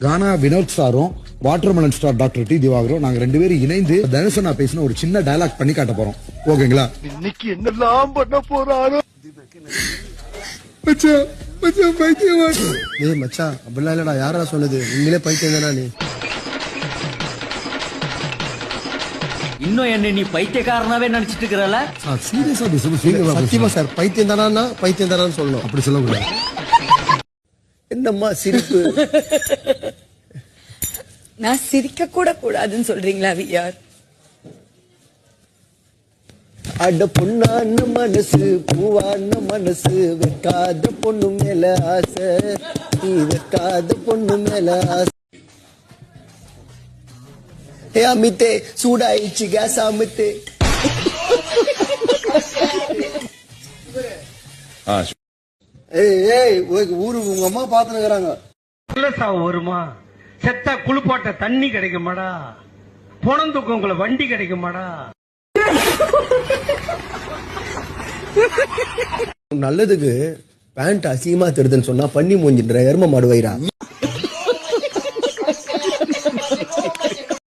கானா வினோத் ஸ்டாரும் watermelon star doctor D திவாகரும் நாங்க ரெண்டு பேரும் இணைந்து தனுஷனா பேசின ஒரு சின்ன டயலாக் பண்ணி காட்ட போறோம். ஓகேங்களா? இன்னைக்கு என்னெல்லாம் பண்ண போறாரோ. மச்சான் மச்சான் பைத்தியம். ஏய் மச்சான் அப்படிலாம் இல்லடா, யாரா சொன்னது? நீங்களே பைத்தியம் தானா நீ? இன்னும் என்ன நீ பைத்தியக்காரனாவே நினைச்சிட்டு இருக்கறல? சீரியஸா பேசுங்க. சத்தியமா சார் பைத்தியம் தானா பைத்தியம் தானான்னு சொல்லணும். அப்படி சொல்லக்கூடாது. என்னம்மா சிரிப்பு? நான் சிரிக்க கூட கூடாதுன்னு சொல்றீங்களா விஆர்? அட பொண்ணான மனசு பூவான மனசு வைக்காத பொண்ணு மேல ஆசை, நீ வைக்காத பொண்ணு மேல ஆசை. ஏ அமித்தே சூடாயிடுச்சு கேஸ் அமித்தே. ஏய் ஊருக்கு உங்க அம்மா பாத்துனுக்குறாங்க. வருமா செத்தா குளிப்பாட்ட தண்ணி கிடைக்குமாடா? பொணந்துக்கு உங்களை வண்டி கிடைக்குமாடா? நல்லதுக்கு பேண்ட் அசிங்கமா தெரியுதுன்னு சொன்னா பண்ணி மூஞ்சின்ற எரும மாடு வயிறா.